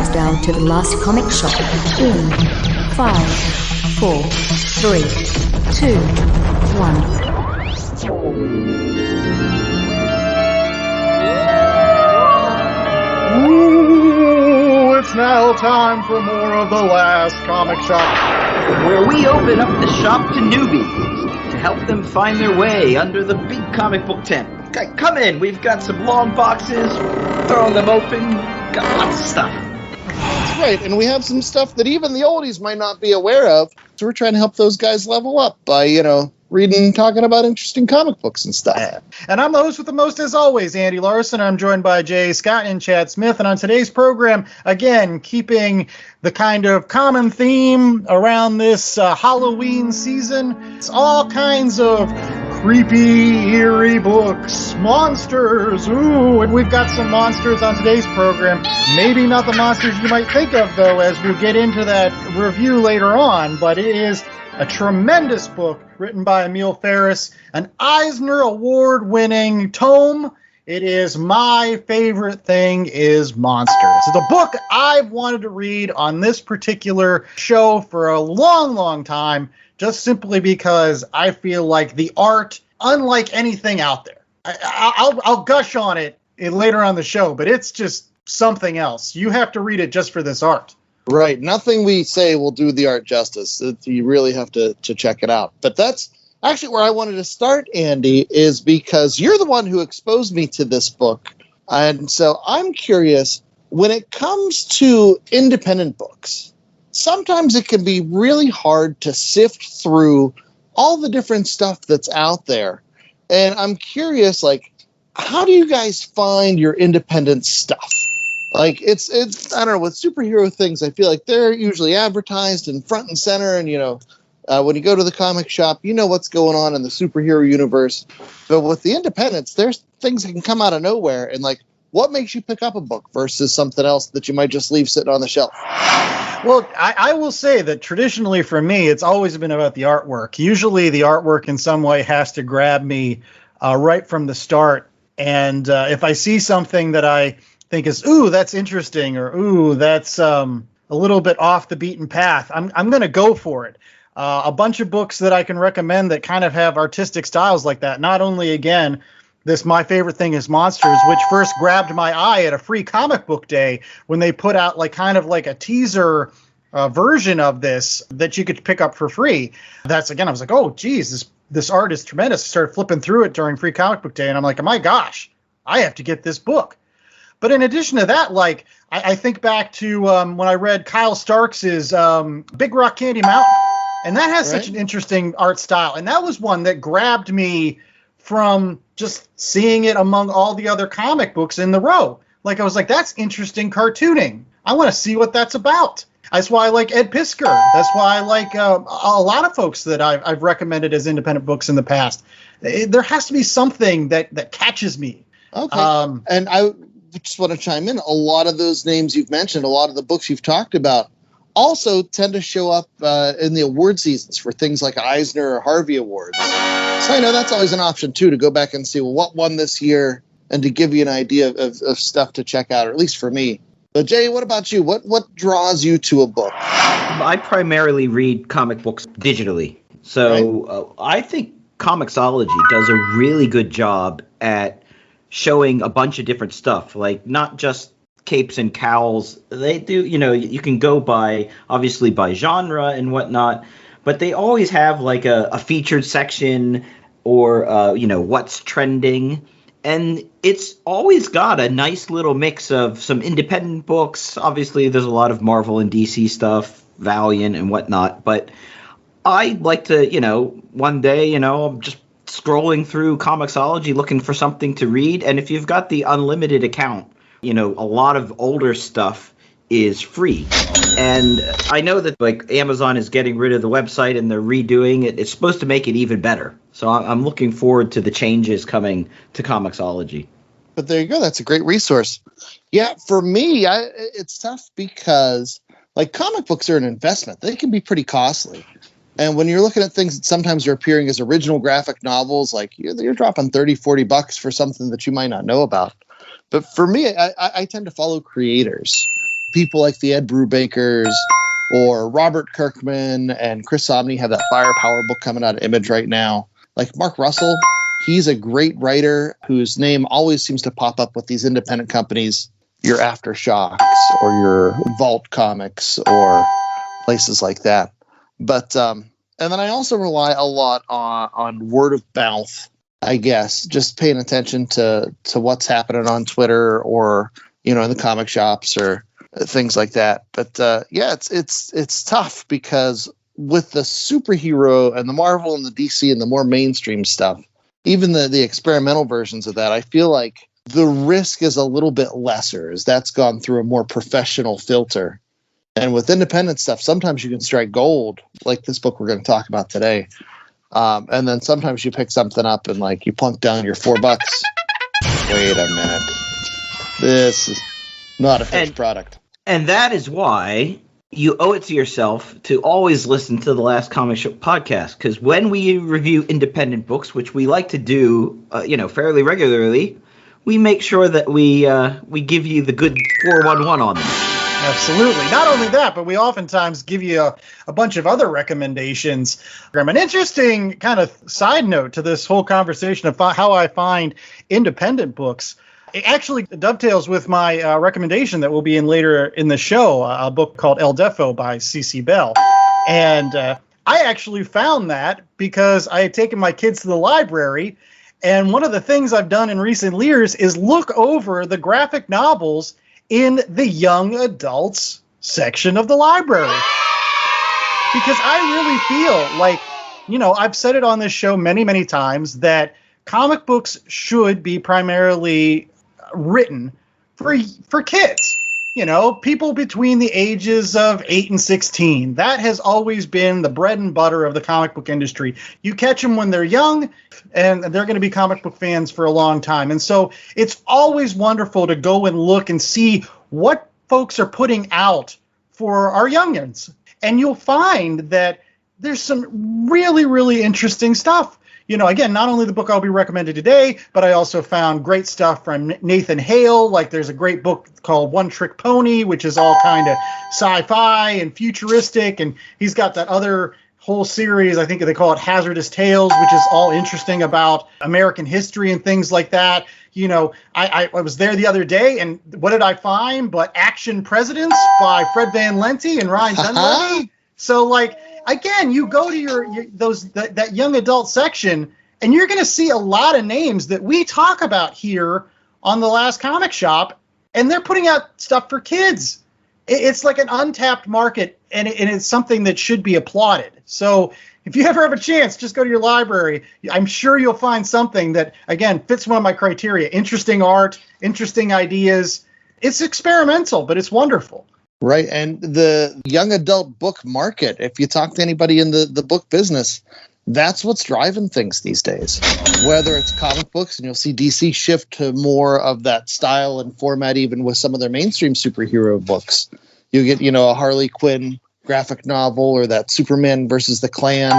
countdown to the last comic shop in 5, 4, 3, 2, 1. Ooh, it's now time for more of the last comic shop, where we open up the shop to newbies to help them find their way under the big comic book tent. Okay, come in, we've got some long boxes, throwing them open, got lots of stuff. That's right, and we have some stuff that even the oldies might not be aware of, so we're trying to help those guys level up by, reading and talking about interesting comic books and stuff. And I'm the host with the most, as always, Andy Larson. I'm joined by Jay Scott and Chad Smith. And on today's program, again, keeping the kind of common theme around this Halloween season, it's all kinds of creepy, eerie books, monsters. Ooh, and we've got some monsters on today's program. Maybe not the monsters you might think of, though, as we get into that review later on. But it is a tremendous book written by Emil Ferris, an Eisner Award-winning tome. It is my favorite thing is Monsters. It's a book I've wanted to read on this particular show for a long, long time, just simply because I feel like the art, unlike anything out there. I'll gush on it later on the show, but it's just something else. You have to read it just for this art. Right. Nothing we say will do the art justice. You really have to check it out. But that's actually where I wanted to start, Andy, is because you're the one who exposed me to this book. And so I'm curious, when it comes to independent books, sometimes it can be really hard to sift through all the different stuff that's out there. And I'm curious, how do you guys find your independent stuff? It's I don't know, with superhero things, I feel like they're usually advertised and front and center. And, when you go to the comic shop, you know what's going on in the superhero universe. But with the independents, there's things that can come out of nowhere. And, what makes you pick up a book versus something else that you might just leave sitting on the shelf? Well, I will say that traditionally for me, it's always been about the artwork. Usually the artwork in some way has to grab me right from the start. And if I see something that I think is, ooh, that's interesting, or ooh, that's a little bit off the beaten path, I'm going to go for it. A bunch of books that I can recommend that kind of have artistic styles like that. Not only, again, this My Favorite Thing is Monsters, which first grabbed my eye at a free comic book day when they put out kind of a teaser version of this that you could pick up for free. That's, again, I was like, oh, geez, this art is tremendous. I started flipping through it during free comic book day, and I'm like, oh my gosh, I have to get this book. But in addition to that, I think back to when I read Kyle Starks's Big Rock Candy Mountain, and that has such an interesting art style. And that was one that grabbed me from just seeing it among all the other comic books in the row. I was like, that's interesting cartooning. I want to see what that's about. That's why I like Ed Piskor. That's why I like a lot of folks that I've recommended as independent books in the past. There has to be something that catches me. Okay. And I just want to chime in. A lot of those names you've mentioned, a lot of the books you've talked about, also tend to show up in the award seasons for things like Eisner or Harvey Awards. So I know that's always an option, too, to go back and see, what won this year, and to give you an idea of stuff to check out, or at least for me. So, Jay, what about you? What draws you to a book? I primarily read comic books digitally. So I think Comixology does a really good job at showing a bunch of different stuff, not just capes and cowls. They do, you can go obviously by genre and whatnot, but they always have a featured section or, what's trending. And it's always got a nice little mix of some independent books. Obviously, there's a lot of Marvel and DC stuff, Valiant and whatnot. But I like to, one day, I'm just scrolling through Comixology looking for something to read. And if you've got the unlimited account, a lot of older stuff is free. And I know that Amazon is getting rid of the website and they're redoing it. It's supposed to make it even better. So I'm looking forward to the changes coming to Comixology. But there you go. That's a great resource. Yeah, for me, it's tough because comic books are an investment. They can be pretty costly. And when you're looking at things that sometimes are appearing as original graphic novels, you're dropping $30-$40 for something that you might not know about. But for me, I tend to follow creators. people like the Ed Brubakers or Robert Kirkman and Chris Samnee have that Firepower book coming out of Image right now. Like Mark Russell, he's a great writer whose name always seems to pop up with these independent companies, your Aftershocks or your Vault Comics or places like that. But and then I also rely a lot on word of mouth, I guess, just paying attention to what's happening on Twitter or, in the comic shops or things like that. But yeah, it's tough because with the superhero and the Marvel and the DC and the more mainstream stuff, even the experimental versions of that, I feel like the risk is a little bit lesser as that's gone through a more professional filter. And with independent stuff, sometimes you can strike gold, like this book we're going to talk about today. And then sometimes you pick something up and like you plunk down your $4. Wait a minute. This is not a finished product. And that is why you owe it to yourself to always listen to the Last Comic Shop podcast. Because when we review independent books, which we like to do, fairly regularly, we make sure that we give you the good 411 on them. Absolutely. Not only that, but we oftentimes give you a bunch of other recommendations. An interesting kind of side note to this whole conversation of how I find independent books. It actually dovetails with my recommendation that will be in later in the show, a book called El Defo by C.C. Bell. And I actually found that because I had taken my kids to the library, and one of the things I've done in recent years is look over the graphic novels in the young adults section of the library. Because I really feel like, I've said it on this show many, many times that comic books should be primarily written for kids. People between the ages of 8 and 16. That has always been the bread and butter of the comic book industry. You catch them when they're young, and they're going to be comic book fans for a long time. And so it's always wonderful to go and look and see what folks are putting out for our youngins. And you'll find that there's some really, really interesting stuff. Again, not only the book I'll be recommended today, but I also found great stuff from Nathan Hale. Like there's a great book called One Trick Pony, which is all kind of sci-fi and futuristic. And he's got that other whole series, I think they call it Hazardous Tales, which is all interesting about American history and things like that. I was there the other day, and what did I find but Action Presidents by Fred Van Lente and Ryan Dunleavy. So again, you go to that young adult section, and you're going to see a lot of names that we talk about here on the Last Comic Shop, and they're putting out stuff for kids. It's like an untapped market, and it's something that should be applauded. So if you ever have a chance, just go to your library. I'm sure you'll find something that, again, fits one of my criteria. Interesting art, interesting ideas. It's experimental, but it's wonderful. Right, and the young adult book market, if you talk to anybody in the book business, that's what's driving things these days. Whether it's comic books, and you'll see DC shift to more of that style and format even with some of their mainstream superhero books. You get, a Harley Quinn graphic novel or that Superman versus the Klan,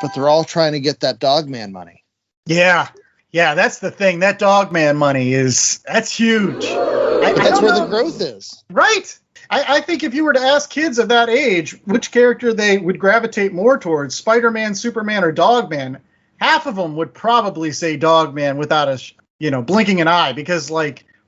but they're all trying to get that Dogman money. Yeah, that's the thing. That Dogman money that's huge. But that's where the growth is. Right. I think if you were to ask kids of that age which character they would gravitate more towards, Spider-Man, Superman, or Dogman, half of them would probably say Dogman without blinking an eye, because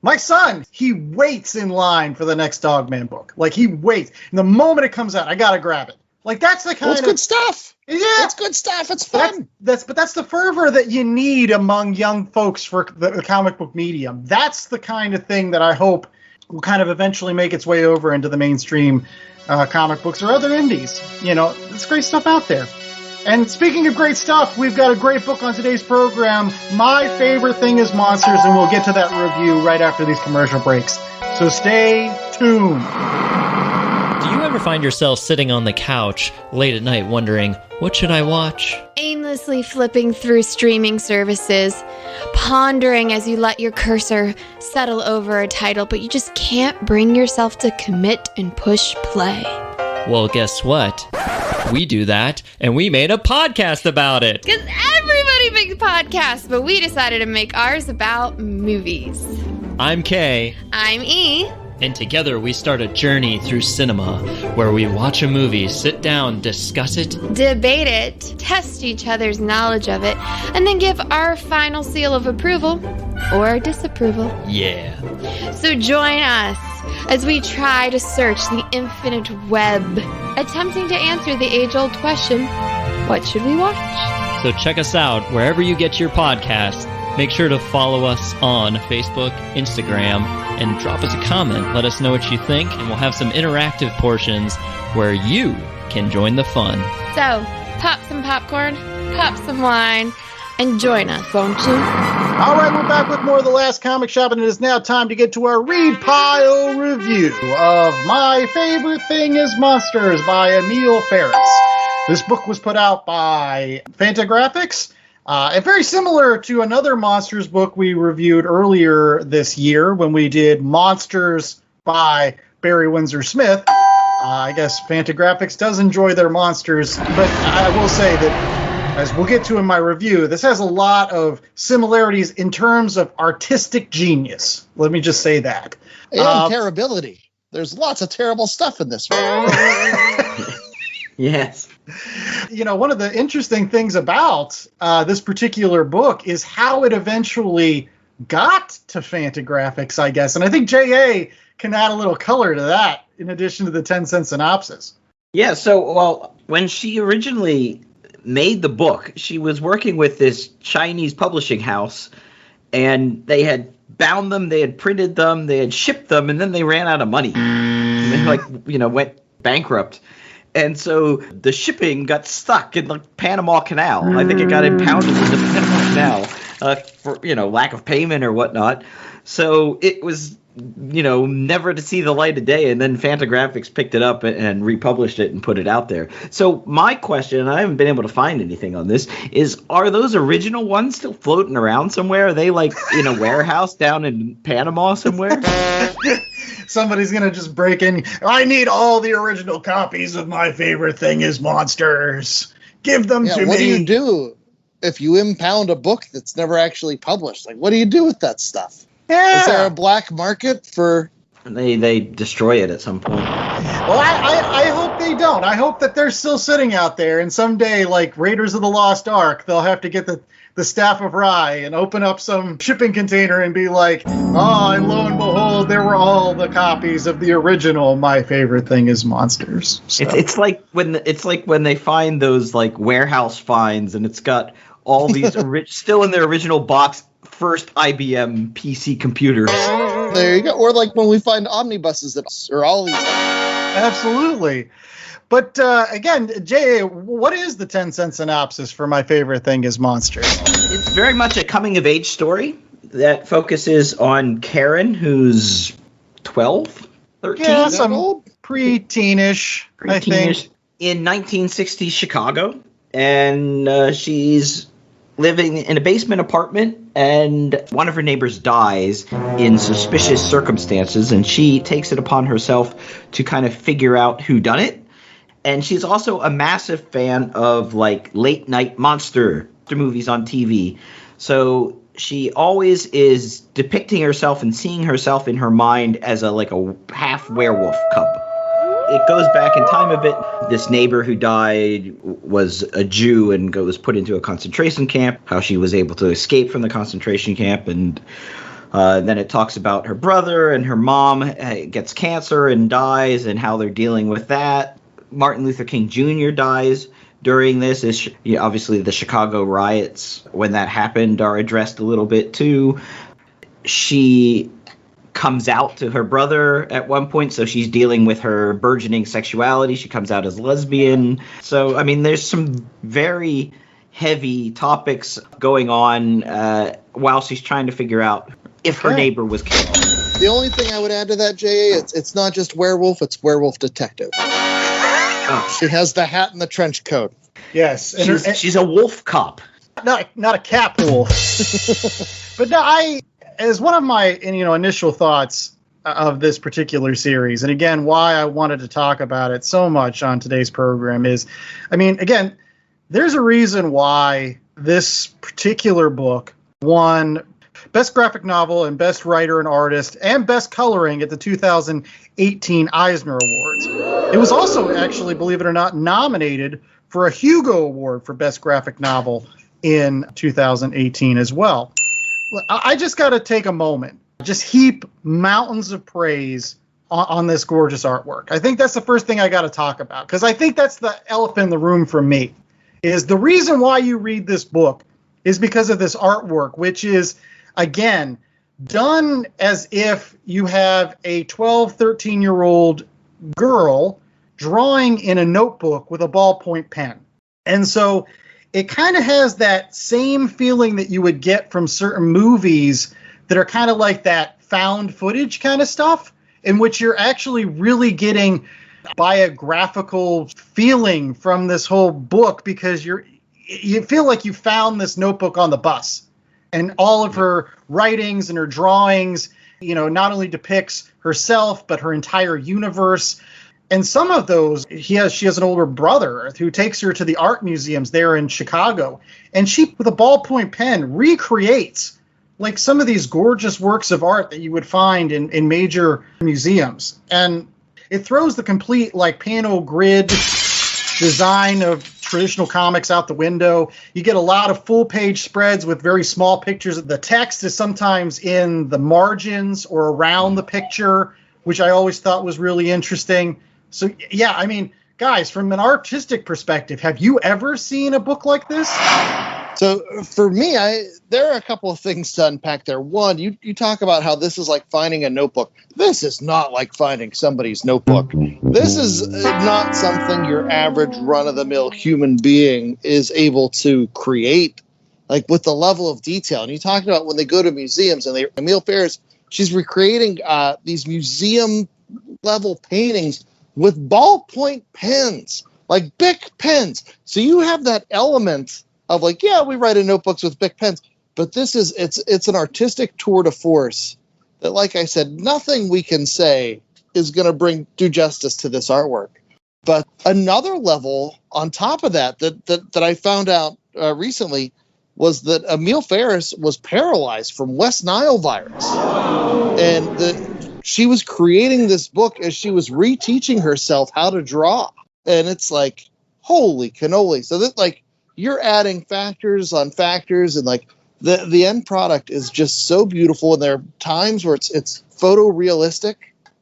my son, he waits in line for the next Dogman book. He waits. And the moment it comes out, I got to grab it. That's the kind of... It's good stuff. Yeah. It's good stuff. It's fun. But that's the fervor that you need among young folks for the comic book medium. That's the kind of thing that I hope will kind of eventually make its way over into the mainstream comic books or other indies. There's great stuff out there. And speaking of great stuff, we've got a great book on today's program. My Favorite Thing is Monsters, and we'll get to that review right after these commercial breaks. So stay tuned. Do you ever find yourself sitting on the couch late at night wondering, what should I watch? Aimlessly flipping through streaming services, pondering as you let your cursor settle over a title, but you just can't bring yourself to commit and push play. Well, guess what? We do that, and we made a podcast about it. Because everybody makes podcasts, but we decided to make ours about movies. I'm Kay. I'm E. and together we start a journey through cinema where we watch a movie, sit down, discuss it, Debate it, test each other's knowledge of it, and then give our final seal of approval or disapproval. yeah. So join us as we try to search the infinite web, attempting to answer the age-old question, what should we watch? So check us out wherever you get your podcasts. Make sure to follow us on Facebook, Instagram, and drop us a comment. Let us know what you think, and we'll have some interactive portions where you can join the fun. So, pop some popcorn, pop some wine, and join us, won't you? All right, we're back with more of The Last Comic Shop, and it is now time to get to our Read Pile review of My Favorite Thing is Monsters by Emil Ferris. This book was put out by Fantagraphics, and very similar to another Monsters book we reviewed earlier this year when we did Monsters by Barry Windsor Smith. I guess Fantagraphics does enjoy their monsters, but I will say that, as we'll get to in my review, this has a lot of similarities in terms of artistic genius. Let me just say that. And terribility. There's lots of terrible stuff in this one. Yes. You know, one of the interesting things about this particular book is how it eventually got to Fantagraphics, I guess. And I think J.A. can add a little color to that in addition to the 10-cent synopsis. Yeah, so, well, when she originally made the book, she was working with this Chinese publishing house, and they had bound them, they had printed them, they had shipped them, and then they ran out of money. And they, went bankrupt. And so the shipping got stuck in the Panama Canal. I think it got impounded in the Panama Canal for, lack of payment or whatnot. So it was, never to see the light of day. And then Fantagraphics picked it up and republished it and put it out there. So my question, and I haven't been able to find anything on this, is are those original ones still floating around somewhere? Are they like in a warehouse down in Panama somewhere? Somebody's going to just break in. I need all the original copies of My Favorite Thing is Monsters. Give them to me. What do you do if you impound a book that's never actually published? Like, what do you do with that stuff? Yeah. Is there a black market for... They destroy it at some point. Well, I hope they don't. I hope that they're still sitting out there, and someday, like Raiders of the Lost Ark, they'll have to get the Staff of Rye and open up some shipping container and be like, oh, and lo and behold, there were all the copies of the original My Favorite Thing is Monsters. So. It's like when they find those like warehouse finds, and it's got all these still in their original box first IBM PC computers. There you go. Or like when we find omnibuses that are all these. Absolutely. But again, J.A., what is the 10-cent synopsis for My Favorite Thing is Monsters? It's very much a coming-of-age story that focuses on Karen, who's 12, 13? Yeah, some pre-teenish, I think. In 1960s Chicago. And she's living in a basement apartment, and one of her neighbors dies in suspicious circumstances, and she takes it upon herself to kind of figure out who done it. And she's also a massive fan of like late night monster movies on TV. So she always is depicting herself and seeing herself in her mind as a half werewolf cub. It goes back in time a bit. This neighbor who died was a Jew and was put into a concentration camp, how she was able to escape from the concentration camp. And then it talks about her brother and her mom gets cancer and dies and how they're dealing with that. Martin Luther King Jr. dies during this. Obviously, the Chicago riots, when that happened, are addressed a little bit too. She comes out to her brother at one point, so she's dealing with her burgeoning sexuality. She comes out as lesbian. So, I mean, there's some very heavy topics going on while she's trying to figure out if her neighbor was killed. The only thing I would add to that, J.A., it's not just werewolf, it's werewolf detective. Oh. She has the hat and the trench coat. Yes. She's a wolf cop. Not a cap wolf. But no, as one of my initial thoughts of this particular series, and again, why I wanted to talk about it so much on today's program is, I mean, again, there's a reason why this particular book won Best Graphic Novel and Best Writer and Artist and Best Coloring at the 2018 Eisner Awards. It was also actually, believe it or not, nominated for a Hugo Award for Best Graphic Novel in 2018 as well. I just got to take a moment, just heap mountains of praise on this gorgeous artwork. I think that's the first thing I got to talk about, because I think that's the elephant in the room for me, is the reason why you read this book is because of this artwork, which is, again, done as if you have a 12, 13-year-old girl drawing in a notebook with a ballpoint pen. And so it kind of has that same feeling that you would get from certain movies that are kind of like that found footage kind of stuff, in which you're actually really getting biographical feeling from this whole book, because you feel like you found this notebook on the bus, and all of her writings and her drawings, not only depicts herself but her entire universe. And some of those, she has an older brother who takes her to the art museums there in Chicago, and she, with a ballpoint pen, recreates like some of these gorgeous works of art that you would find in major museums. And it throws the complete like panel grid design of traditional comics out the window. You get a lot of full page spreads with very small pictures. The text is sometimes in the margins or around the picture, which I always thought was really interesting. So yeah, I mean, guys, from an artistic perspective, have you ever seen a book like this? So for me, there are a couple of things to unpack there. One, you talk about how this is like finding a notebook. This is not like finding somebody's notebook. This is not something your average run-of-the-mill human being is able to create, like with the level of detail. And you talked about when they go to museums, and Emile Ferris, she's recreating these museum-level paintings with ballpoint pens, like Bic pens. So you have that element of like, yeah, we write in notebooks with Bic pens, but this is it's an artistic tour de force that, like I said, nothing we can say is going to do justice to this artwork. But another level on top of that I found out recently was that Emile Ferris was paralyzed from West Nile virus, and she was creating this book as she was reteaching herself how to draw. And it's like, holy cannoli! So that, like, you're adding factors on factors, and like the end product is just so beautiful. And there are times where it's photorealistic,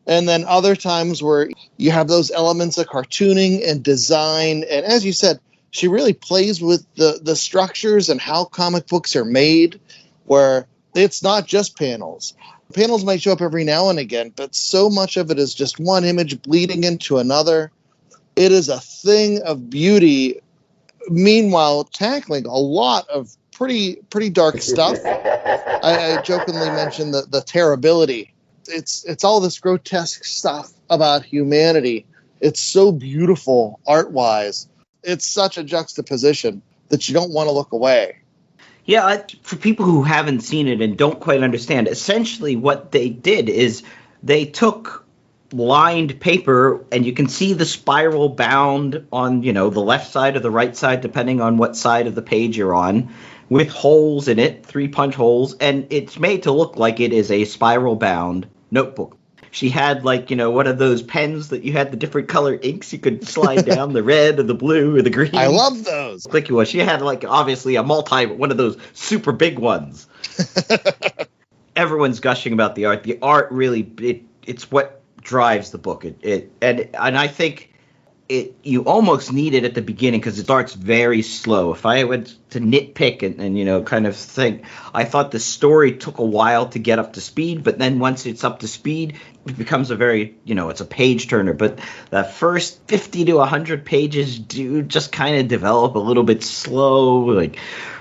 and then other times where you have those elements of cartooning and design. And as you said, she really plays with the structures and how comic books are made, where it's not just panels. Panels might show up every now and again, but so much of it is just one image bleeding into another. It is a thing of beauty. Meanwhile, tackling a lot of pretty dark stuff. I jokingly mentioned the terribility. It's all this grotesque stuff about humanity. It's so beautiful art-wise. It's such a juxtaposition that you don't want to look away. Yeah, for people who haven't seen it and don't quite understand, essentially what they did is they took lined paper, and you can see the spiral bound on, the left side or the right side, depending on what side of the page you're on, with holes in it, 3-punch holes, and it's made to look like it is a spiral bound notebook. She had, like, one of those pens that you had the different color inks you could slide down, the red or the blue or the green. I love those. Clicky one. She had, like, obviously one of those super big ones. Everyone's gushing about the art. The art really, it's what drives the book. And I think you almost need it at the beginning, because it starts very slow. If I went to nitpick and kind of think, I thought the story took a while to get up to speed, but then once it's up to speed, it becomes a very, it's a page turner. But the first 50 to 100 pages do just kind of develop a little bit slow, like,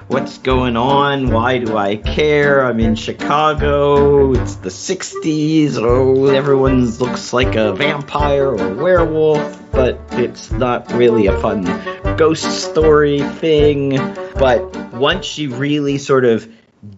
what's going on? Why do I care? I'm in Chicago. It's the 60s. Oh, everyone looks like a vampire or a werewolf, but it's not really a fun ghost story thing. But once she really sort of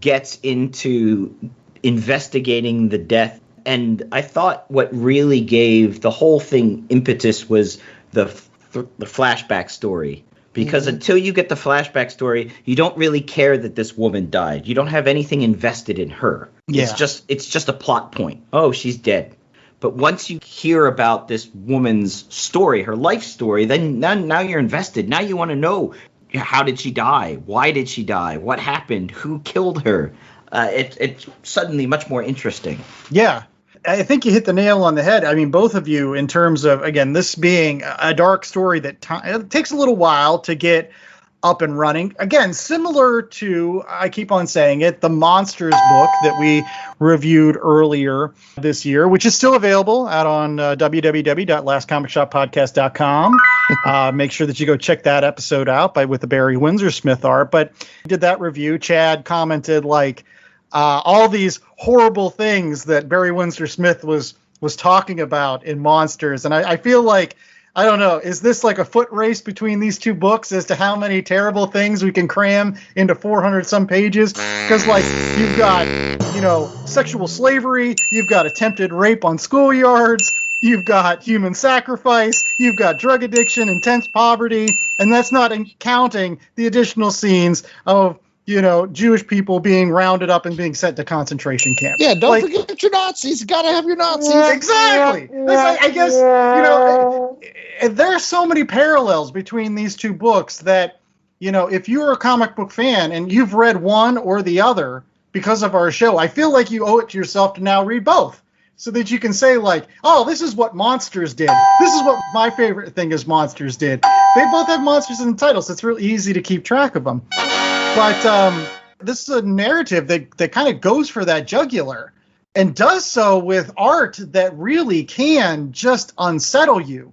gets into investigating the death, and I thought what really gave the whole thing impetus was the flashback story, Because until you get the flashback story, you don't really care that this woman died. You don't have anything invested in her. Yeah. It's just a plot point. Oh, she's dead. But once you hear about this woman's story, her life story, then now you're invested. Now you want to know, how did she die? Why did she die? What happened? Who killed her? It's suddenly much more interesting. Yeah. I think you hit the nail on the head. I mean, both of you, in terms of, again, this being a dark story that it takes a little while to get up and running. Again, similar to, I keep on saying it, the Monsters book that we reviewed earlier this year, which is still available out on www.lastcomicshoppodcast.com. Make sure that you go check that episode out with the Barry Windsor Smith art. But did that review. Chad commented like, all these horrible things that Barry Windsor Smith was talking about in Monsters. And I feel like, I don't know, is this like a foot race between these two books as to how many terrible things we can cram into 400 some pages? Because like you've got, sexual slavery, you've got attempted rape on schoolyards, you've got human sacrifice, you've got drug addiction, intense poverty, and that's not counting the additional scenes of Jewish people being rounded up and being sent to concentration camps. Yeah, don't forget your Nazis. You gotta have your Nazis. Exactly. I guess, there are so many parallels between these two books that, if you're a comic book fan and you've read one or the other because of our show, I feel like you owe it to yourself to now read both so that you can say like, oh, this is what Monsters did. This is what my favorite thing is Monsters did. They both have monsters in the title, so it's real easy to keep track of them. But this is a narrative that kind of goes for that jugular and does so with art that really can just unsettle you.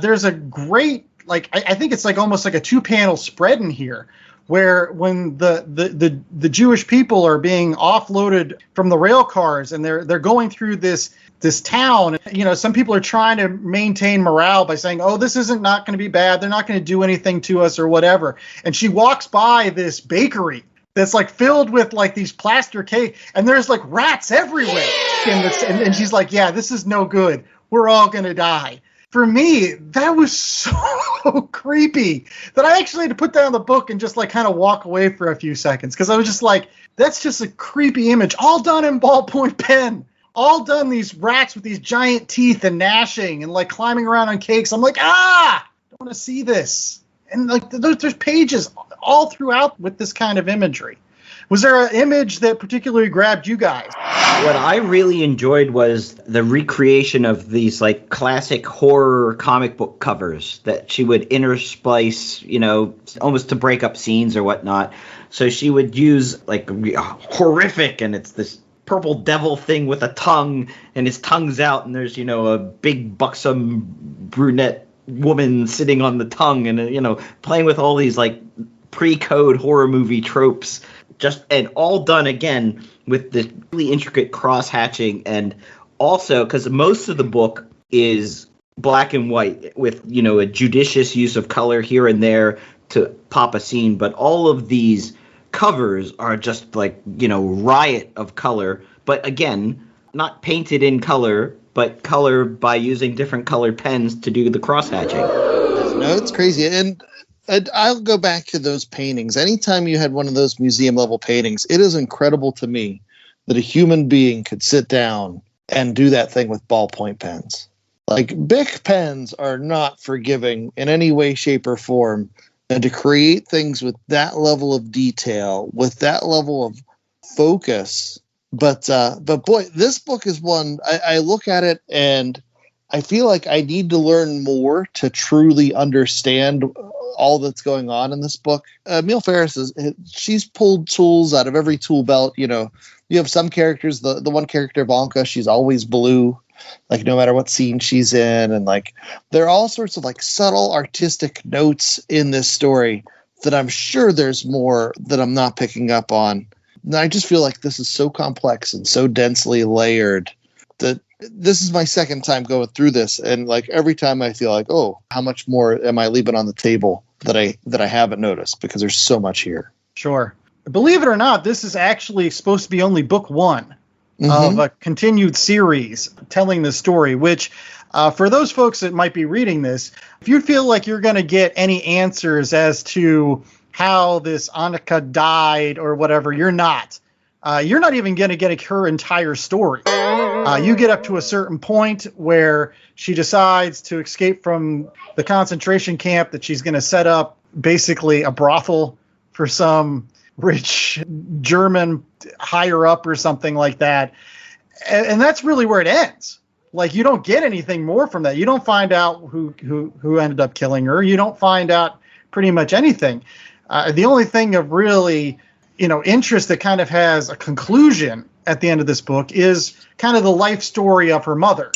There's a great, I think it's like almost like a 2-panel spread in here where when the Jewish people are being offloaded from the rail cars and they're going through this town, some people are trying to maintain morale by saying, oh, this isn't not going to be bad. They're not going to do anything to us or whatever. And she walks by this bakery that's like filled with like these plaster cake and there's like rats everywhere. And she's like, yeah, this is no good. We're all going to die. For me, that was so creepy that I actually had to put down the book and just like kind of walk away for a few seconds because I was just like, that's just a creepy image, all done in ballpoint pen. All done, these rats with these giant teeth and gnashing and like climbing around on cakes. I'm like, I don't want to see this. And like there's pages all throughout with this kind of imagery. Was there an image that particularly grabbed you guys? What I really enjoyed was the recreation of these like classic horror comic book covers that she would intersplice, almost to break up scenes or whatnot. So she would use like horrific, and it's this purple devil thing with a tongue, and his tongue's out, and there's a big buxom brunette woman sitting on the tongue, and playing with all these like pre-code horror movie tropes, and all done again with this really intricate cross hatching, and also because most of the book is black and white with a judicious use of color here and there to pop a scene, but all of these covers are just like riot of color, but again not painted in color, but color by using different colored pens to do the cross hatching. No, it's crazy. And I'll go back to those paintings. Anytime you had one of those museum level paintings, it is incredible to me that a human being could sit down and do that thing with ballpoint pens. Like Bic pens are not forgiving in any way, shape, or form. And to create things with that level of detail, with that level of focus, but boy, this book is one I look at it and I feel like I need to learn more to truly understand all that's going on in this book. Emil Ferris she's pulled tools out of every tool belt. You have some characters. The one character, Vanka, she's always blue. Like no matter what scene she's in, and like there are all sorts of like subtle artistic notes in this story that I'm sure there's more that I'm not picking up on. And I just feel like this is so complex and so densely layered that this is my second time going through this, and like every time I feel like, oh, how much more am I leaving on the table that I haven't noticed, because there's so much here. Sure. Believe it or not, this is actually supposed to be only book one of a continued series telling the story, which For those folks that might be reading this, if you feel like you're going to get any answers as to how this Annika died or whatever, you're not. You're not even going to get her entire story. You get up to a certain point where she decides to escape from the concentration camp, that she's going to set up basically a brothel for some rich German higher up or something like that. And that's really where it ends. Like, you don't get anything more from that. You don't find out who ended up killing her. You don't find out pretty much anything. The only thing of really, interest that kind of has a conclusion at the end of this book is kind of the life story of her mother.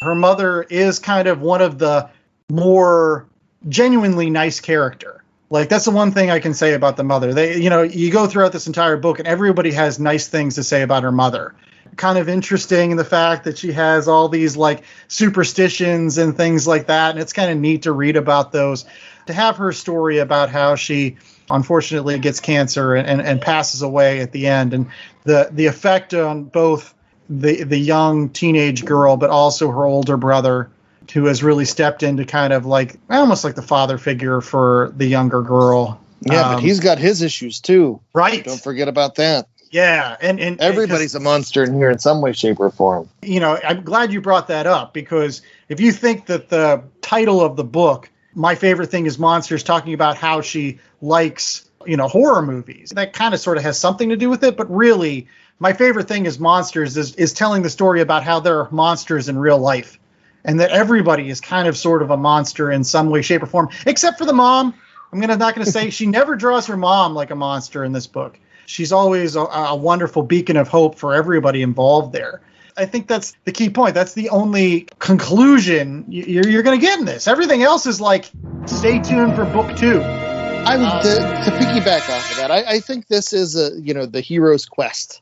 Her mother is kind of one of the more genuinely nice character. Like, that's the one thing I can say about the mother. You go throughout this entire book and everybody has nice things to say about her mother. Kind of interesting in the fact that she has all these like superstitions and things like that. And it's kind of neat to read about those. To have her story about how she unfortunately gets cancer and passes away at the end, and the effect on both the young teenage girl, but also her older brother, who has really stepped into kind of like almost like the father figure for the younger girl. Yeah, but he's got his issues too. Right. Don't forget about that. Yeah, and everybody's a monster in here in some way, shape, or form. I'm glad you brought that up, because if you think that the title of the book, My Favorite Thing is Monsters, talking about how she likes, horror movies, that kind of sort of has something to do with it. But really, My Favorite Thing is Monsters is telling the story about how there are monsters in real life, and that everybody is kind of sort of a monster in some way, shape, or form, except for the mom. I'm not going to say she never draws her mom like a monster in this book. She's always a wonderful beacon of hope for everybody involved there. I think that's the key point. That's the only conclusion you're going to get in this. Everything else is like, stay tuned for book 2. I would to piggyback off of that. I think this is the hero's quest.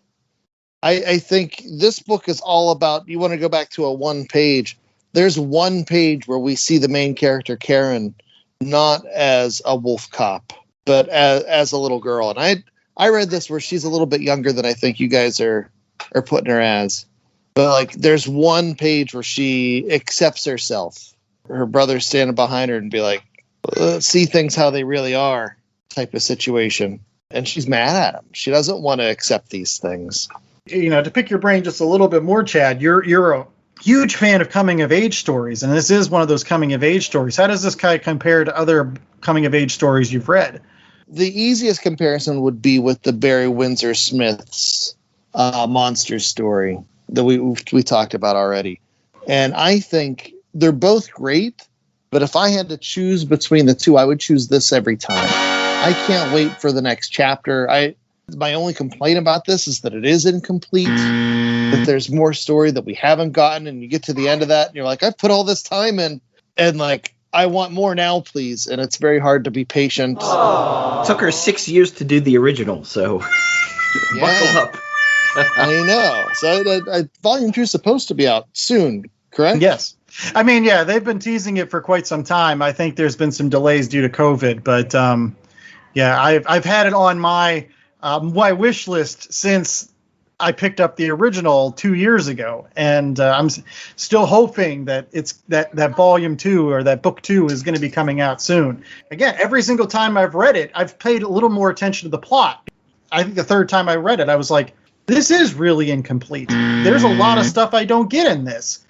I think this book is all about. You want to go back to a one page. There's one page where we see the main character Karen not as a wolf cop, but as a little girl, and I read this where she's a little bit younger than I think you guys are putting her as. But like, there's one page where she accepts herself. Her brother's standing behind her and be like, see things how they really are type of situation. And she's mad at him. She doesn't want to accept these things. To pick your brain just a little bit more, Chad, you're a huge fan of coming of age stories. And this is one of those coming of age stories. How does this kind of compare to other coming of age stories you've read? The easiest comparison would be with the Barry Windsor Smith's monster story that we talked about already. And I think they're both great, but if I had to choose between the two, I would choose this every time. I can't wait for the next chapter. My only complaint about this is that it is incomplete, that there's more story that we haven't gotten, and you get to the end of that and you're like, I've put all this time in, and like, I want more now, please. And it's very hard to be patient. It took her 6 years to do the original, so buckle up. I know. So Volume 2 is supposed to be out soon, correct? Yes. I mean, yeah, they've been teasing it for quite some time. I think there's been some delays due to COVID, but yeah, I've had it on my wish list since I picked up the original 2 years ago, and I'm still hoping that it's that Volume 2 or that Book 2 is going to be coming out soon. Again, every single time I've read it, I've paid a little more attention to the plot. I think the third time I read it, I was like, this is really incomplete. There's a lot of stuff I don't get in this.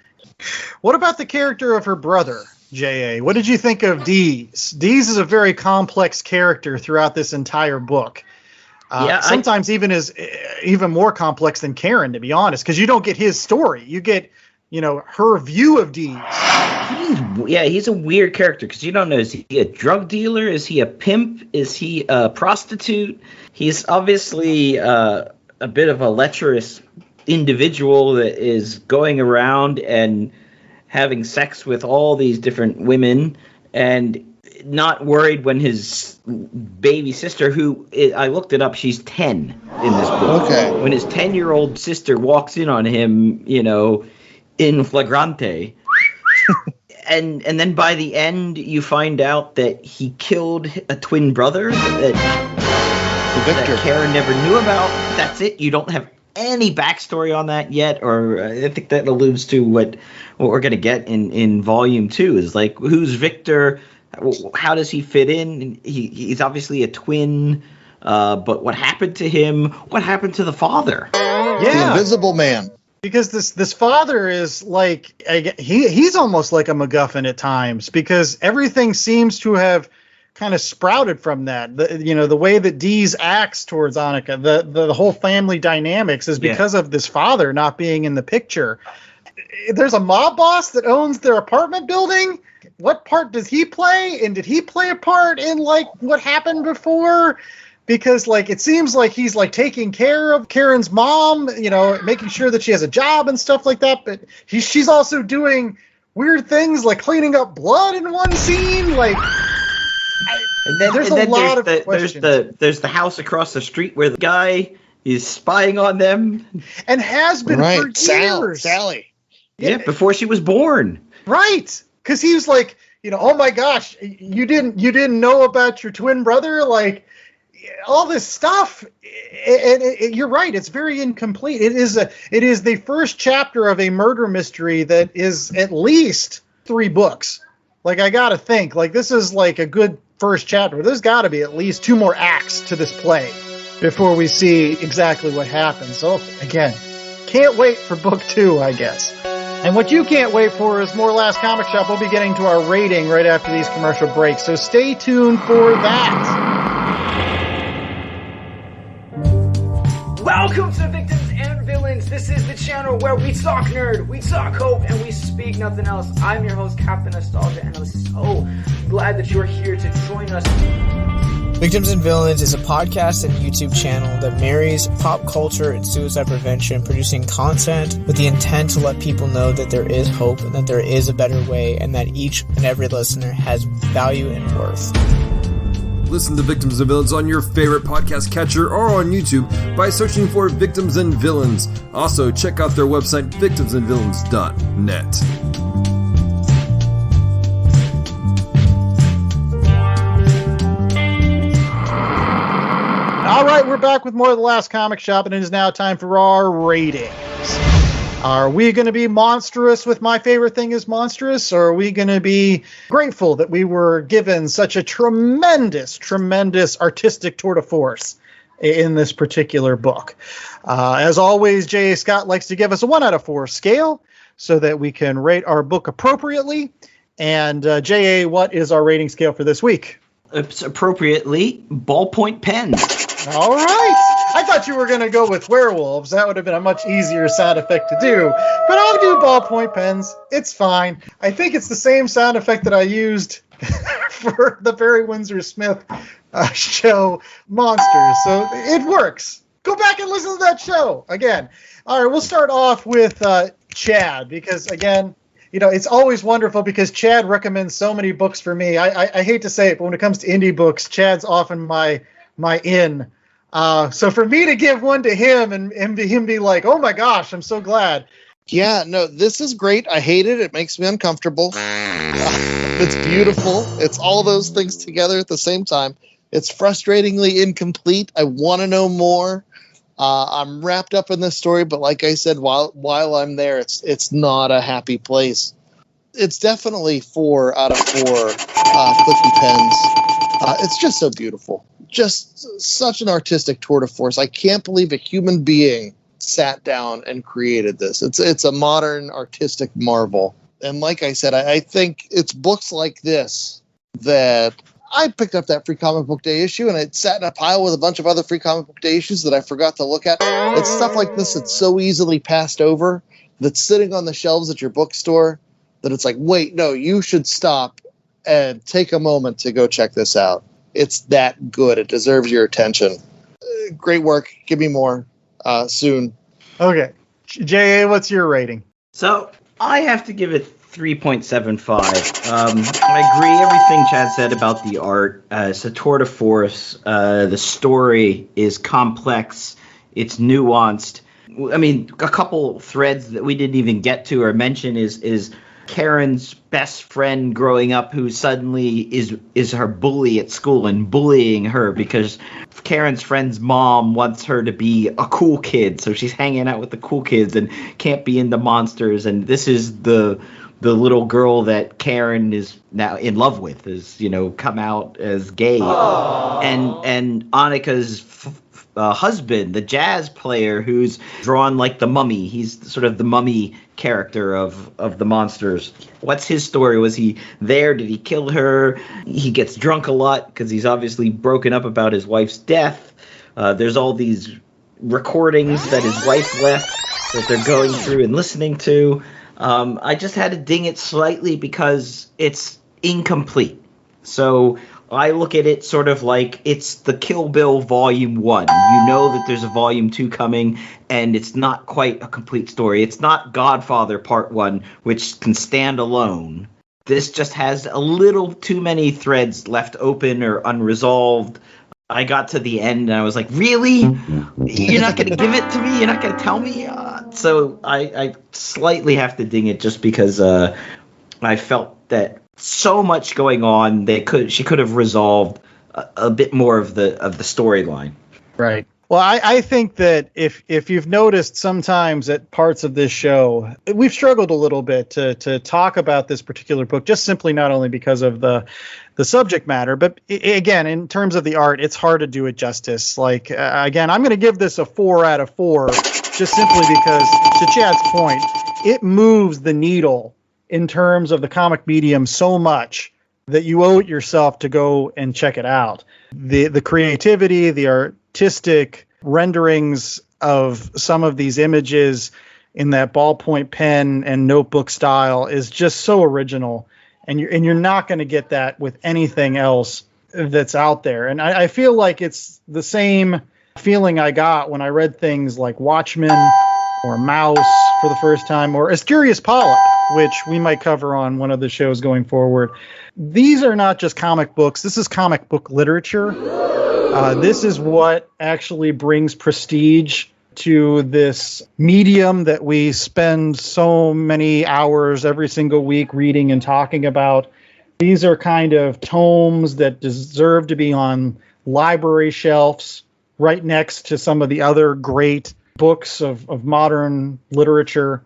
What about the character of her brother, J.A.? What did you think of Dees? Dees is a very complex character throughout this entire book. Sometimes even more complex than Karen, to be honest, because you don't get his story. You get, her view of Dees. He's a weird character because you don't know, is he a drug dealer? Is he a pimp? Is he a prostitute? He's obviously a bit of a lecherous individual that is going around and having sex with all these different women and not worried when his baby sister, who I looked it up, she's 10 in this book. Okay. When his 10-year-old sister walks in on him, in flagrante. And then by the end, you find out that he killed a twin brother that Karen never knew about. That's it. You don't have any backstory on that yet, or I think that alludes to what we're going to get in volume 2 is like, who's Victor? How does he fit in? He's obviously a twin, but what happened to him? What happened to the father? The Invisible Man. Because this father is like, he's almost like a MacGuffin at times, because everything seems to have kind of sprouted from that. The way that Dees acts towards Annika, the whole family dynamics is because of this father not being in the picture. There's a mob boss that owns their apartment building. What part does he play? And did he play a part in like what happened before? Because like it seems like he's like taking care of Karen's mom, making sure that she has a job and stuff like that. But she's also doing weird things like cleaning up blood in one scene. Like, there's a lot of questions. There's the house across the street where the guy is spying on them and has been for years. Sally. Yeah, before she was born. Right. Because he was like, oh my gosh, you didn't know about your twin brother, like all this stuff. And you're right, it's very incomplete. It is the first chapter of a murder mystery that is at least 3 books. Like, I gotta think, like, this is like a good first chapter. There's got to be at least 2 more acts to this play before we see exactly what happens. So again, can't wait for book 2, I guess. And what you can't wait for is more Last Comic Shop. We'll be getting to our rating right after these commercial breaks, so stay tuned for that. Welcome to Victims and Villains. This is the channel where we talk nerd, we talk hope, and we speak nothing else. I'm your host, Captain Nostalgia, and I'm so glad that you're here to join us. Victims and Villains is a podcast and YouTube channel that marries pop culture and suicide prevention, producing content with the intent to let people know that there is hope and that there is a better way, and that each and every listener has value and worth. Listen to Victims and Villains on your favorite podcast catcher or on YouTube by searching for Victims and Villains. Also, check out their website, victimsandvillains.net. All right, we're back with more of the Last Comic Shop, and it is now time for our ratings. Are we going to be monstrous with My Favorite Thing is Monstrous, or are we going to be grateful that we were given such a tremendous artistic tour de force in this particular book? As always, J.A. Scott likes to give us a 1 out of 4 scale so that we can rate our book appropriately. And J.A., what is our rating scale for this week? It's appropriately ballpoint pens. All right. I thought you were going to go with werewolves. That would have been a much easier sound effect to do. But I'll do ballpoint pens. It's fine. I think it's the same sound effect that I used for the Barry Windsor Smith show, Monsters. So it works. Go back and listen to that show again. All right, we'll start off with Chad, because, again, it's always wonderful because Chad recommends so many books for me. I hate to say it, but when it comes to indie books, Chad's often my in. So for me to give one to him and him be like, oh my gosh, I'm so glad. Yeah, no, this is great. I hate it. It makes me uncomfortable. It's beautiful. It's all those things together at the same time. It's frustratingly incomplete. I want to know more. I'm wrapped up in this story, but like I said, while I'm there, it's not a happy place. It's definitely 4 out of 4 clicky pens. It's just so beautiful. Just such an artistic tour de force. I can't believe a human being sat down and created this. It's a modern artistic marvel. And like I said, I think it's books like this that I picked up that Free Comic Book Day issue, and it sat in a pile with a bunch of other Free Comic Book Day issues that I forgot to look at. It's stuff like this that's so easily passed over, that's sitting on the shelves at your bookstore, that it's like, wait, no, you should stop and take a moment to go check this out. It's that good. It deserves your attention. Great work. Give me more soon. Okay. J.A., what's your rating? So I have to give it 3.75. I agree everything Chad said about the art. It's a tour de force. The story is complex. It's nuanced. I mean, a couple threads that we didn't even get to or mention is Karen's best friend growing up who suddenly is her bully at school and bullying her because Karen's friend's mom wants her to be a cool kid, so she's hanging out with the cool kids and can't be into monsters. And this is the little girl that Karen is now in love with, is, you know, come out as gay. Aww. And Annika's husband, the jazz player who's drawn like the mummy. He's sort of the mummy character of the monsters. What's his story? Was he there? Did he kill her? He gets drunk a lot because he's obviously broken up about his wife's death. There's all these recordings that his wife left that they're going through and listening to. I just had to ding it slightly because it's incomplete. So I look at it sort of like it's the Kill Bill Volume 1. You know that there's a Volume 2 coming, and it's not quite a complete story. It's not Godfather Part 1, which can stand alone. This just has a little too many threads left open or unresolved. I got to the end, and I was like, really? You're not going to give it to me? You're not going to tell me? So I slightly have to ding it just because I felt that so much going on. She could have resolved a bit more of the storyline. Right. Well, I think that if you've noticed sometimes at parts of this show, we've struggled a little bit to talk about this particular book, just simply not only because of the subject matter, but again, in terms of the art, it's hard to do it justice. Like, again, I'm going to give this a 4 out of 4, just simply because, to Chad's point, it moves the needle in terms of the comic medium so much that you owe it yourself to go and check it out. The creativity, the artistic renderings of some of these images in that ballpoint pen and notebook style is just so original, and you're not going to get that with anything else that's out there. And I feel like it's the same feeling I got when I read things like Watchmen or Mouse for the first time, or Asterius Polyp, which we might cover on one of the shows going forward. These are not just comic books. This is comic book literature. This is what actually brings prestige to this medium that we spend so many hours every single week reading and talking about. These are kind of tomes that deserve to be on library shelves right next to some of the other great books of modern literature.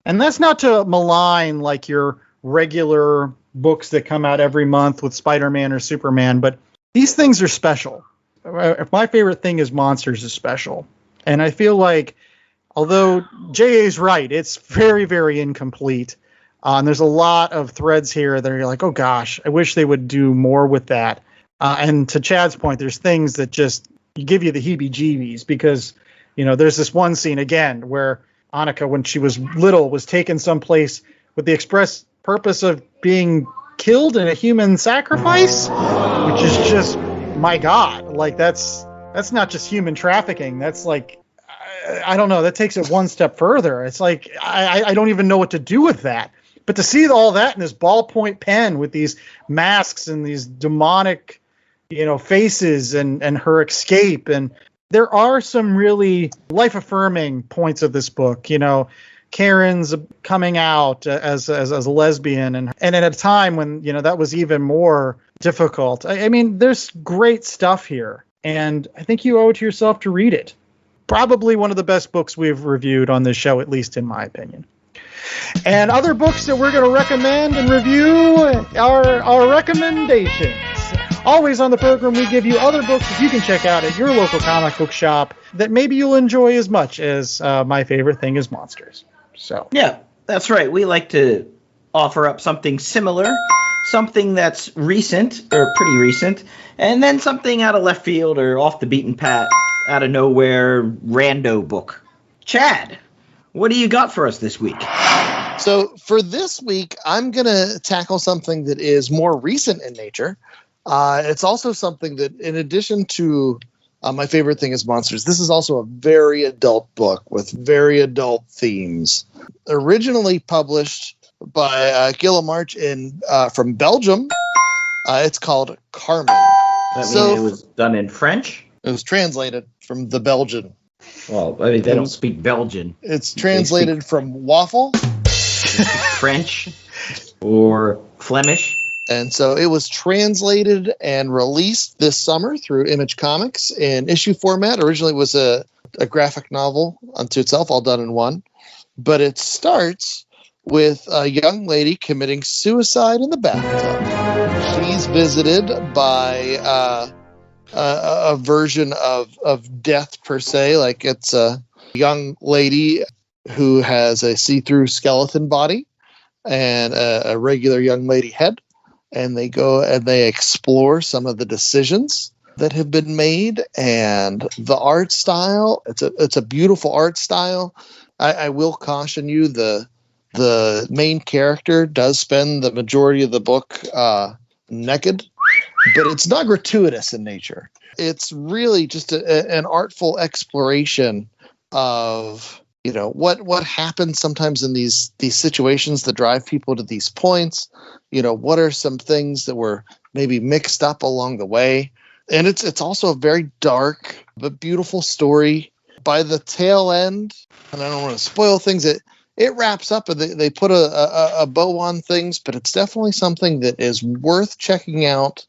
And that's not to malign like your regular books that come out every month with Spider-Man or Superman, but these things are special. My favorite thing is Monsters is special. And I feel like, although J.A.'s right, it's very, very incomplete. And there's a lot of threads here that are like, oh gosh, I wish they would do more with that. And to Chad's point, there's things that just give you the heebie-jeebies because, you know, there's this one scene again where Annika, when she was little, was taken someplace with the express purpose of being killed in a human sacrifice, which is just, my God, like that's not just human trafficking. That's like, I don't know, that takes it one step further. It's like, I don't even know what to do with that. But to see all that in this ballpoint pen with these masks and these demonic, you know, faces and her escape, and there are some really life-affirming points of this book. You know, Karen's coming out as a lesbian, and at a time when, you know, that was even more difficult. I mean, there's great stuff here, and I think you owe it to yourself to read it. Probably one of the best books we've reviewed on this show, at least in my opinion. And other books that we're going to recommend and review are our recommendations. Always on the program, we give you other books that you can check out at your local comic book shop that maybe you'll enjoy as much as my favorite thing is Monsters. So yeah, that's right. We like to offer up something similar, something that's recent or pretty recent, and then something out of left field or off the beaten path, out of nowhere, rando book. Chad, what do you got for us this week? So for this week, I'm going to tackle something that is more recent in nature. It's also something that, in addition to my favorite thing is Monsters, this is also a very adult book with very adult themes. Originally published by Gilla March from Belgium, it's called Carmen. That mean it was done in French? It was translated from the Belgian. Well, I mean, they don't speak Belgian. It's translated from waffle. French. or Flemish. And so it was translated and released this summer through Image Comics in issue format. Originally it was a graphic novel unto itself, all done in one. But it starts with a young lady committing suicide in the bathtub. She's visited by a version of death, per se. Like, it's a young lady who has a see-through skeleton body and a regular young lady head. And they go and they explore some of the decisions that have been made and the art style. It's a beautiful art style. I will caution you, the main character does spend the majority of the book naked, but it's not gratuitous in nature. It's really just an artful exploration of, you know, what happens sometimes in these situations that drive people to these points. You know, what are some things that were maybe mixed up along the way? And it's also a very dark but beautiful story. By the tail end, and I don't want to spoil things, it wraps up and they put a bow on things, but it's definitely something that is worth checking out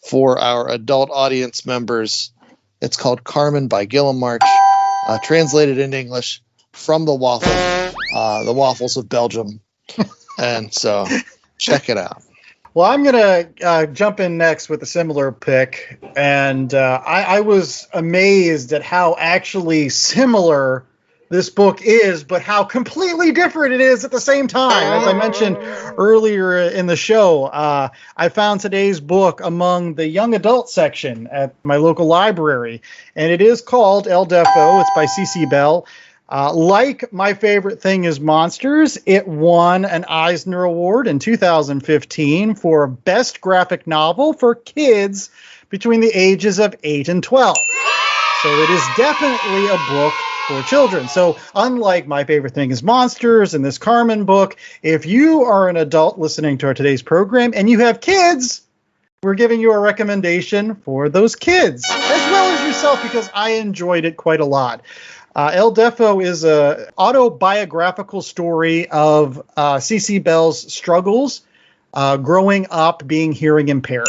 for our adult audience members. It's called Carmen by Gillum March, translated into English from the waffles of Belgium. And so check it out. Well, I'm going to jump in next with a similar pick. And I was amazed at how actually similar this book is, but how completely different it is at the same time. As I mentioned earlier in the show, I found today's book among the young adult section at my local library. And it is called El Defo. It's by C.C. Bell. Like My Favorite Thing is Monsters, it won an Eisner Award in 2015 for Best Graphic Novel for kids between the ages of 8 and 12. So it is definitely a book for children. So unlike My Favorite Thing is Monsters and this Carmen book, if you are an adult listening to today's program and you have kids, we're giving you a recommendation for those kids as well as yourself, because I enjoyed it quite a lot. El Defo is a autobiographical story of C.C. Bell's struggles growing up being hearing impaired.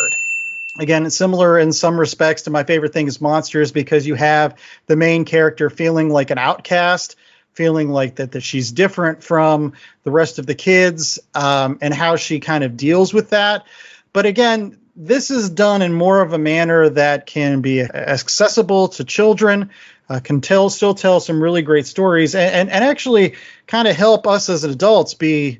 Again, it's similar in some respects to My Favorite Thing is Monsters, because you have the main character feeling like an outcast, feeling like that she's different from the rest of the kids, and how she kind of deals with that. But again, this is done in more of a manner that can be accessible to children, can still tell some really great stories, and actually kind of help us as adults be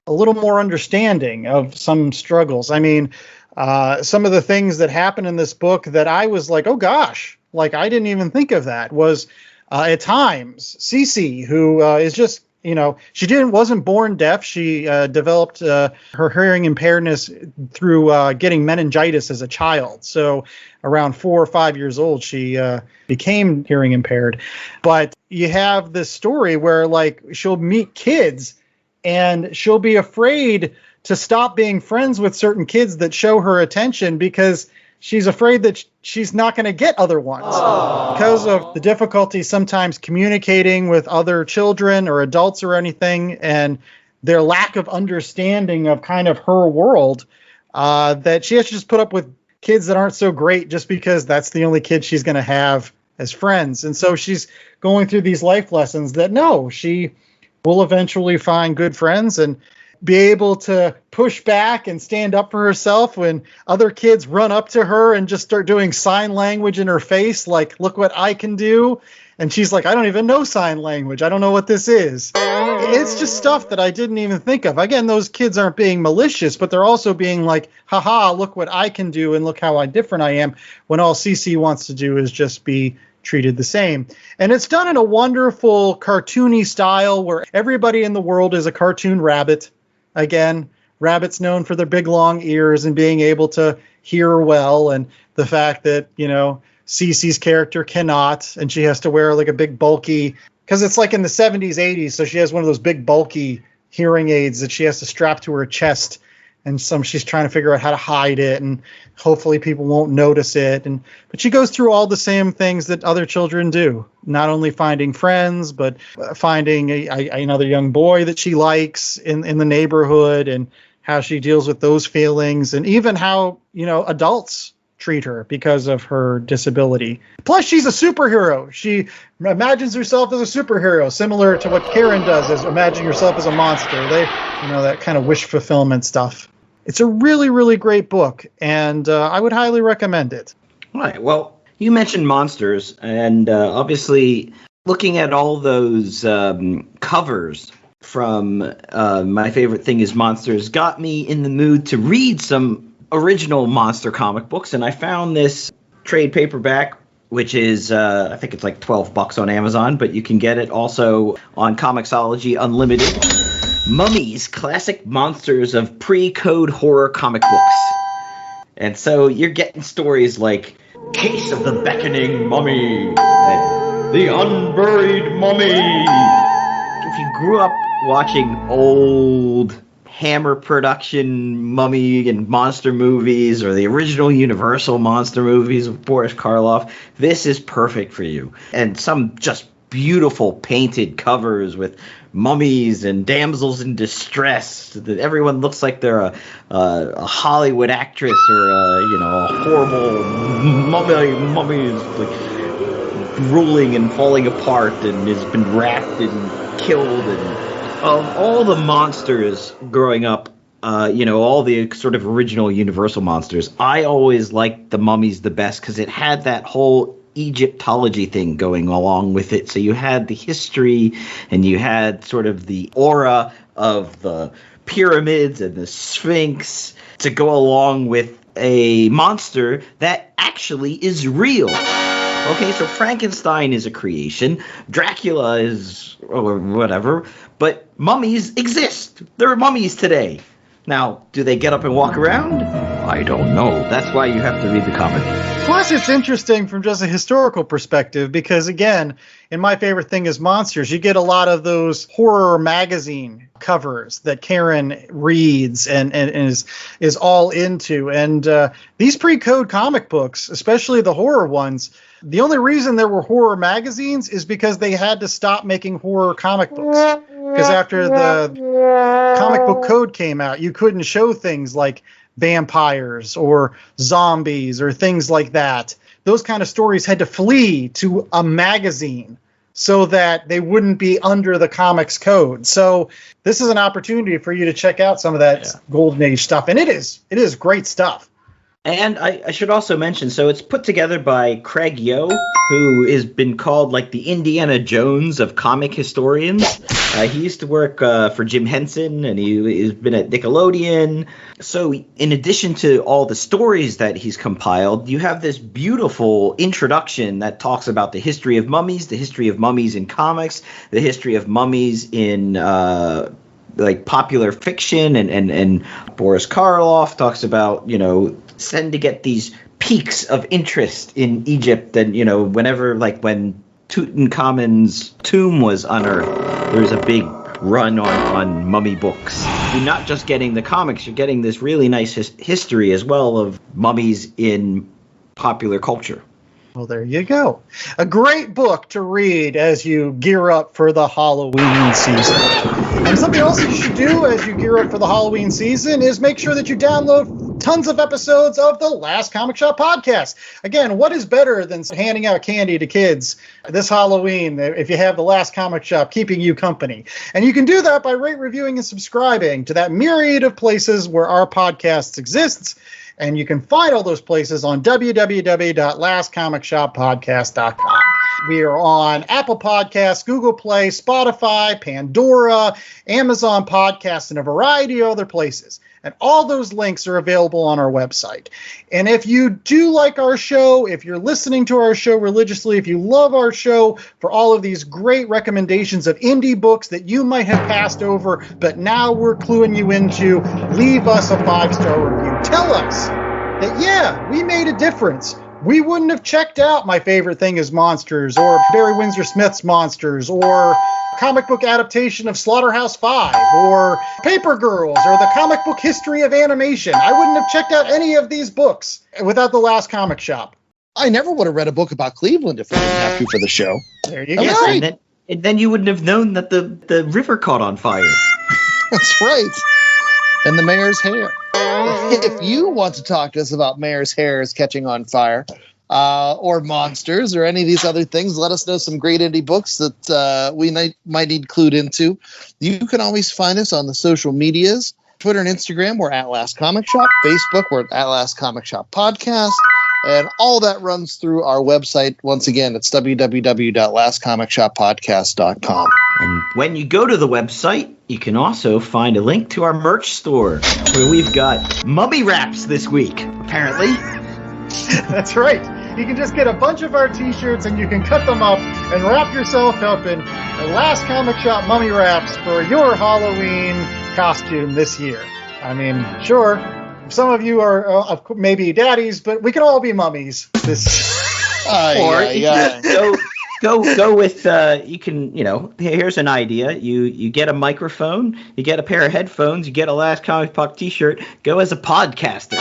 a little more understanding of some struggles. I mean, some of the things that happen in this book that I was like, oh gosh, like I didn't even think of that, was at times Cece, who is just, you know, wasn't born deaf. She developed her hearing impairness through getting meningitis as a child. So around 4 or 5 years old, she became hearing impaired. But you have this story where, like, she'll meet kids and she'll be afraid to stop being friends with certain kids that show her attention, because she's afraid that she's not going to get other ones. Aww. Because of the difficulty sometimes communicating with other children or adults or anything, and their lack of understanding of kind of her world, that she has to just put up with kids that aren't so great just because that's the only kid she's going to have as friends. And so she's going through these life lessons that no, she will eventually find good friends and be able to push back and stand up for herself when other kids run up to her and just start doing sign language in her face, like, look what I can do. And she's like, I don't even know sign language. I don't know what this is. It's just stuff that I didn't even think of. Again, those kids aren't being malicious, but they're also being like, haha, look what I can do and look how different I am, when all CC wants to do is just be treated the same. And it's done in a wonderful cartoony style where everybody in the world is a cartoon rabbit. Again, rabbits known for their big long ears and being able to hear well, and the fact that, you know, Cece's character cannot, and she has to wear like a big bulky, because it's like in the 70s, 80s, so she has one of those big bulky hearing aids that she has to strap to her chest, and she's trying to figure out how to hide it, and hopefully people won't notice it. But she goes through all the same things that other children do, not only finding friends, but finding another young boy that she likes in the neighborhood, and how she deals with those feelings, and even how, adults treat her because of her disability. Plus, she's a superhero. She imagines herself as a superhero, similar to what Karen does, as imagine yourself as a monster. That kind of wish fulfillment stuff. It's a really, really great book, and I would highly recommend it. All right. Well, you mentioned monsters, and obviously looking at all those covers from My Favorite Thing is Monsters got me in the mood to read some original monster comic books, and I found this trade paperback, which is I think it's like $12 on Amazon, but you can get it also on Comixology Unlimited. Mummies, Classic Monsters of Pre-Code Horror Comic Books. And so you're getting stories like Case of the Beckoning Mummy and The Unburied Mummy. If you grew up watching old Hammer production mummy and monster movies, or the original Universal monster movies with Boris Karloff, this is perfect for you. And some just beautiful painted covers with mummies and damsels in distress. Everyone looks like they're a Hollywood actress, or a horrible mummy is like drooling and falling apart and has been wrapped and killed. And of all the monsters growing up, all the sort of original Universal monsters, I always liked the mummies the best because it had that whole Egyptology thing going along with it. So you had the history, and you had sort of the aura of the pyramids and the Sphinx to go along with a monster that actually is real. Okay, so Frankenstein is a creation, Dracula is, or whatever, but mummies exist. There are mummies today. Now, do they get up and walk around? I don't know. That's why you have to read the comic. Plus, it's interesting from just a historical perspective because, again, in My Favorite Thing is Monsters, you get a lot of those horror magazine covers that Karen reads and is all into. And these pre-code comic books, especially the horror ones, the only reason there were horror magazines is because they had to stop making horror comic books. Because after the comic book code came out, you couldn't show things like vampires or zombies or things like that. Those kind of stories had to flee to a magazine so that they wouldn't be under the comics code. So this is an opportunity for you to check out some of that Golden Age stuff. And it is great stuff. And I should also mention, so it's put together by Craig Yo, who has been called like the Indiana Jones of comic historians. He used to work for Jim Henson, and he's been at Nickelodeon. So in addition to all the stories that he's compiled, you have this beautiful introduction that talks about the history of mummies in comics, the history of mummies in like popular fiction, and Boris Karloff talks about, tend to get these peaks of interest in Egypt, and whenever, like when Tutankhamun's tomb was unearthed, there was a big run on mummy books. You're not just getting the comics, you're getting this really nice history as well of mummies in popular culture. Well, there you go. A great book to read as you gear up for the Halloween season. And something else you should do as you gear up for the Halloween season is make sure that you download tons of episodes of the Last Comic Shop podcast. Again, what is better than handing out candy to kids this Halloween if you have the Last Comic Shop keeping you company? And you can do that by rate, reviewing, and subscribing to that myriad of places where our podcast exists. And you can find all those places on www.lastcomicshoppodcast.com. We are on Apple Podcasts, Google Play, Spotify, Pandora, Amazon Podcasts, and a variety of other places. And all those links are available on our website. And if you do like our show, if you're listening to our show religiously, if you love our show for all of these great recommendations of indie books that you might have passed over, but now we're cluing you into, leave us a 5-star review. Tell us that, we made a difference. We wouldn't have checked out My Favorite Thing is Monsters, or Barry Windsor Smith's Monsters, or comic book adaptation of Slaughterhouse-5, or Paper Girls, or the comic book history of animation. I wouldn't have checked out any of these books without the Last Comic Shop. I never would have read a book about Cleveland if I didn't have to for the show. There you go. Yes, and then you wouldn't have known that the river caught on fire. That's right. and the mayor's hair. If you want to talk to us about mayor's hairs catching on fire, or monsters, or any of these other things, let us know some great indie books that we might need clued into. You can always find us on the social medias. Twitter and Instagram, we're at Last Comic Shop. Facebook, we're at Last Comic Shop Podcast. And all that runs through our website. Once again, it's www.lastcomicshoppodcast.com. And when you go to the website, you can also find a link to our merch store, where we've got mummy wraps this week, apparently. That's right. You can just get a bunch of our t-shirts and you can cut them up and wrap yourself up in the Last Comic Shop mummy wraps for your Halloween costume this year. I mean, sure, some of you are maybe daddies, but we can all be mummies. Go with you can, here's an idea. You get a microphone, you get a pair of headphones, you get a Last Comic Pop t-shirt, go as a podcaster.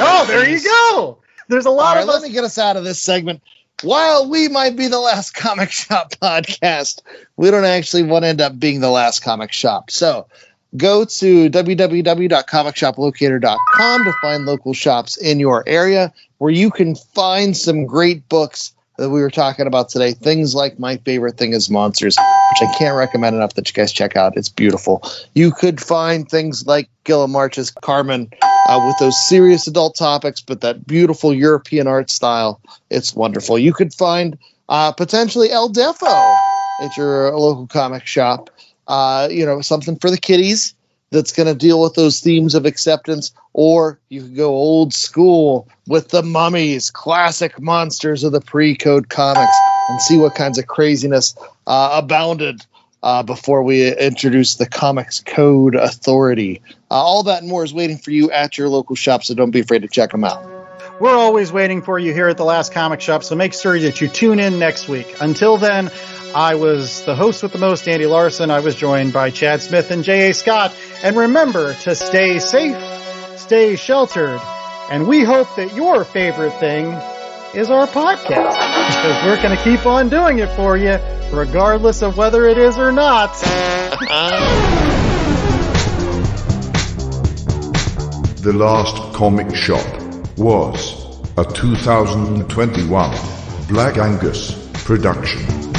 Oh, there you go. There's a lot of Let me get us out of this segment. While we might be the Last Comic Shop podcast, we don't actually want to end up being the Last Comic Shop. So go to www.comicshoplocator.com to find local shops in your area where you can find some great books that we were talking about today. Things like My Favorite Thing is Monsters, which I can't recommend enough that you guys check out. It's beautiful. You could find things like Gilliam March's Carmen, with those serious adult topics, but that beautiful European art style. It's wonderful. You could find potentially El Defo at your local comic shop. Something for the kiddies that's going to deal with those themes of acceptance. Or you could go old school with the mummies, classic monsters of the pre-code comics, and see what kinds of craziness abounded before we introduce the Comics Code Authority. All that and more is waiting for you at your local shop, so don't be afraid to check them out. We're always waiting for you here at the Last Comic Shop, so make sure that you tune in next week. Until then, I was the host with the most, Andy Larson. I was joined by Chad Smith and J.A. Scott. And remember to stay safe, stay sheltered, and we hope that your favorite thing is our podcast, because we're going to keep on doing it for you, regardless of whether it is or not. The Last Comic Shop was a 2021 Black Angus production.